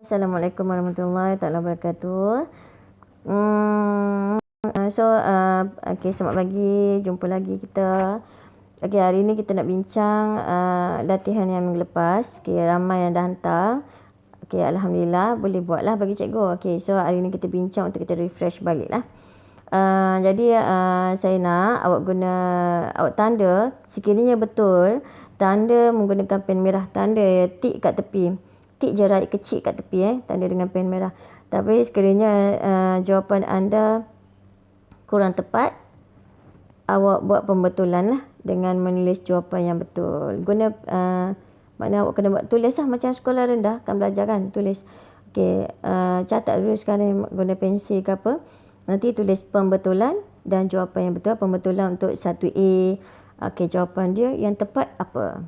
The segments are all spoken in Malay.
Assalamualaikum warahmatullahi taala wabarakatuh. Okay, selamat pagi. Jumpa lagi kita. Okay, hari ni kita nak bincang latihan yang minggu lepas. Okay, ramai yang dah hantar. Okay, Alhamdulillah. Boleh buat lah bagi cikgu. Okay, so hari ni kita bincang untuk kita refresh balik lah. Saya nak awak tanda sekiranya betul tanda menggunakan pen merah, tanda tik kat tepi, tik jarak kecil kat tepi, tanda dengan pen merah. Tapi sekiranya jawapan anda kurang tepat, awak buat pembetulan lah dengan menulis jawapan yang betul. Maknanya awak kena buat tulis lah macam sekolah rendah kan belajar kan, tulis. Okay, catat dulu sekarang guna pensil ke apa. Nanti tulis pembetulan dan jawapan yang betul. Pembetulan untuk 1A. Okey, jawapan dia yang tepat apa.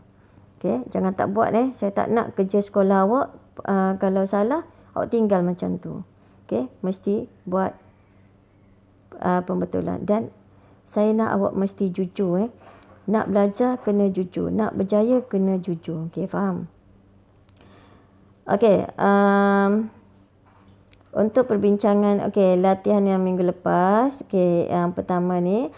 Okey, jangan tak buat saya tak nak kerja sekolah awak kalau salah awak tinggal macam tu. Okey, mesti buat pembetulan dan saya nak awak mesti jujur Nak belajar kena jujur, nak berjaya kena jujur. Okey, faham? Okey, untuk perbincangan, latihan yang minggu lepas, yang pertama ni,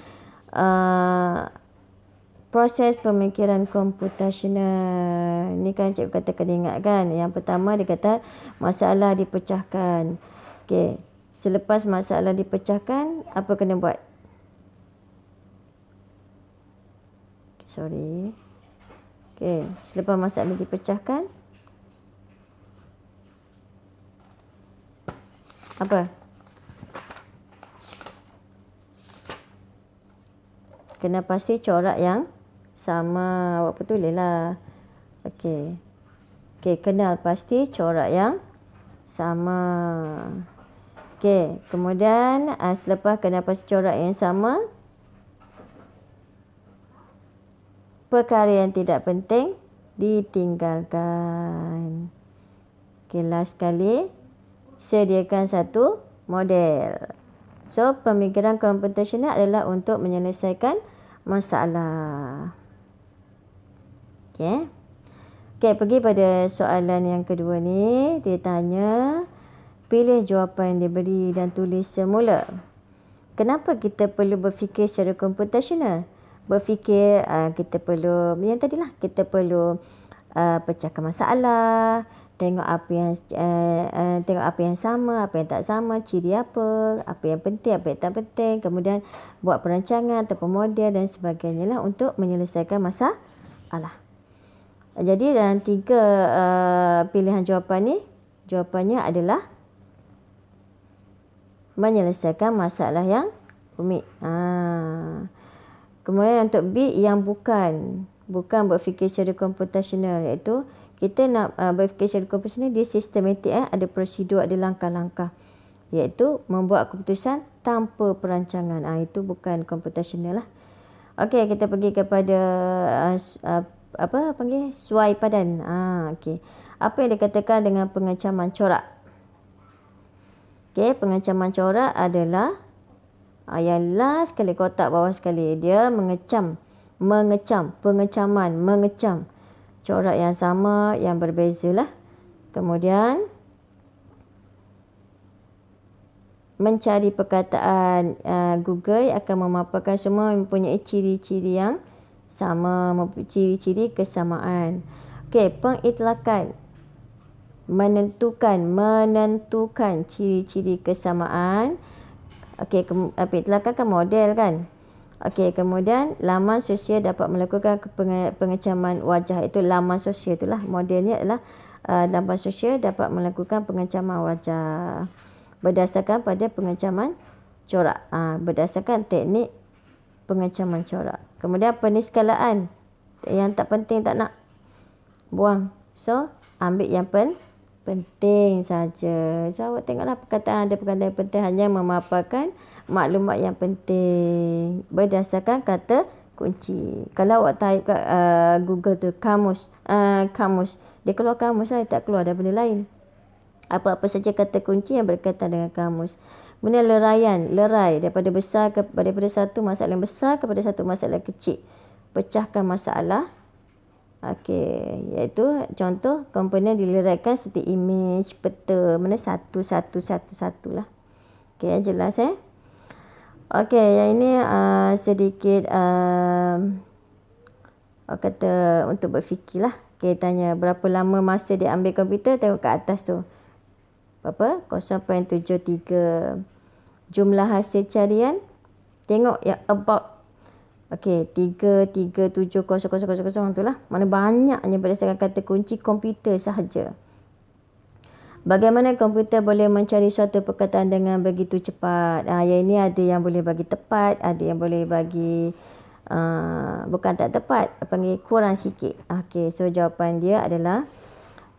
proses pemikiran komputasional. Ni kan cikgu kata kena ingat kan. Yang pertama dia kata masalah dipecahkan. Okey, selepas masalah dipecahkan, apa kena buat? Okey, selepas masalah dipecahkan, apa? Kena pasti corak yang sama. Awak tulis lah. Okey, kenal pasti corak yang sama. Okey, kemudian selepas kenal pasti corak yang sama, perkara yang tidak penting ditinggalkan. Okey, last sekali, sediakan satu model. So, pemikiran komputasional adalah untuk menyelesaikan masalah. Okey, pergi pada soalan yang kedua ni. Dia tanya, pilih jawapan yang diberi dan tulis semula. Kenapa kita perlu berfikir secara komputasional? Berfikir, kita perlu, yang tadilah, kita perlu pecahkan masalah, tengok apa yang sama, apa yang tak sama, ciri apa yang penting, apa yang tak penting, kemudian buat perancangan ataupun model dan sebagainya lah untuk menyelesaikan masalah. Jadi dalam 3 pilihan jawapan ni, jawapannya adalah menyelesaikan masalah yang rumit. Kemudian untuk B yang bukan berfikir secara komputasional, iaitu kita nak berfikir secara komputasional, dia sistematik, ada prosedur, ada langkah-langkah, iaitu membuat keputusan tanpa perancangan. Itu bukan komputasional lah. Okey, kita pergi kepada suai padan. Apa yang dikatakan dengan pengecaman corak? Okey, pengecaman corak adalah yang last sekali, kotak bawah sekali, dia mengecam, mengecam corak yang sama, yang berbeza lah. Kemudian mencari perkataan, Google akan memaparkan semua mempunyai ciri-ciri yang sama, ciri-ciri kesamaan. Okey, pengitlakan, menentukan ciri-ciri kesamaan. Okey, itlakan kan model kan. Okey, kemudian laman sosial dapat melakukan pengecaman wajah. Itu laman sosial itulah, modelnya adalah laman sosial dapat melakukan pengecaman wajah berdasarkan pada pengecaman corak. Berdasarkan teknik pengecaman corak. Kemudian peniskalaan, yang tak penting tak nak, buang. So, ambil yang penting saja. So, awak tengoklah perkataan yang penting, hanya memaparkan maklumat yang penting berdasarkan kata kunci. Kalau awak type kat Google tu kamus, dia keluar kamus lah, dia tak keluar ada benda lain. Apa-apa saja kata kunci yang berkaitan dengan kamus. Kemudian lerai daripada satu masalah yang besar kepada satu masalah kecil. Pecahkan masalah Okey, iaitu contoh komponen dileraikan seperti imej, peta, mana satu lah. Okey, jelas Okey, yang ini sedikit kata untuk berfikirlah. Okey, tanya berapa lama masa dia ambil komputer, tengok kat atas tu. Berapa? 0.73. Jumlah hasil carian, tengok yang about. Okey, 3370000 tu lah. Mana banyaknya berdasarkan kata kunci komputer sahaja. Bagaimana komputer boleh mencari suatu perkataan dengan begitu cepat? Yang ini ada yang boleh bagi tepat, ada yang boleh bagi bukan tak tepat, panggil kurang sikit. Okey, so jawapan dia adalah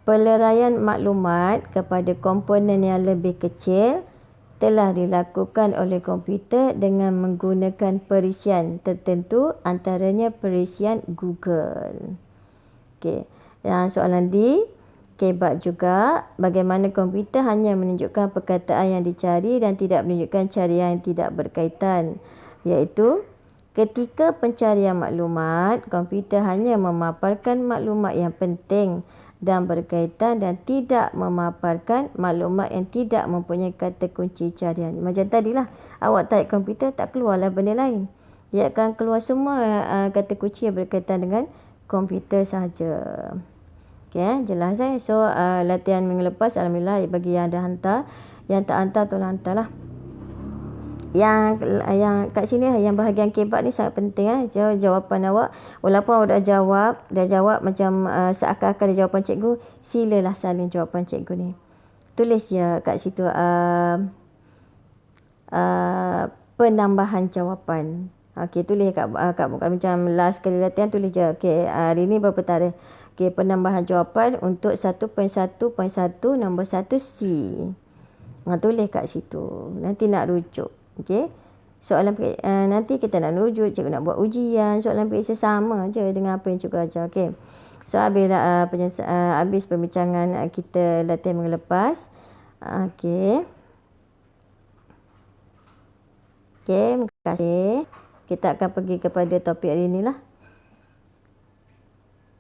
peleraian maklumat kepada komponen yang lebih kecil telah dilakukan oleh komputer dengan menggunakan perisian tertentu, antaranya perisian Google. Okey. Soalan D, kebat juga bagaimana komputer hanya menunjukkan perkataan yang dicari dan tidak menunjukkan carian yang tidak berkaitan, iaitu ketika pencarian maklumat, komputer hanya memaparkan maklumat yang penting dan berkaitan dan tidak memaparkan maklumat yang tidak mempunyai kata kunci carian. Macam tadilah, awak type komputer tak keluarlah benda lain. Ia akan keluar semua kata kunci yang berkaitan dengan komputer sahaja. Okey, jelas So, latihan minggu lepas, alhamdulillah bagi yang dah hantar. Yang tak hantar, tolong hantarlah. Yang kat sini yang bahagian kebat ni sangat penting So, jawapan awak walaupun awak dah jawab macam seakan-akan jawapan cikgu, silalah salin jawapan cikgu ni. Tulis je kat situ penambahan jawapan. Okey, tulis kat macam last kali latihan, tulis je. Okey, hari ni berapa tarikh? Okey, penambahan jawapan untuk 1.1.1 nombor 1 C. Tulis kat situ. Nanti nak rujuk. Okey. Soalan nanti kita nak rujuk, cikgu nak buat ujian, soalan periksa sama je dengan apa yang cikgu ajar. Okey. So, habis perbincangan kita latihan minggu lepas. Okey. Okey, terima kasih. Kita akan pergi kepada topik hari ni lah.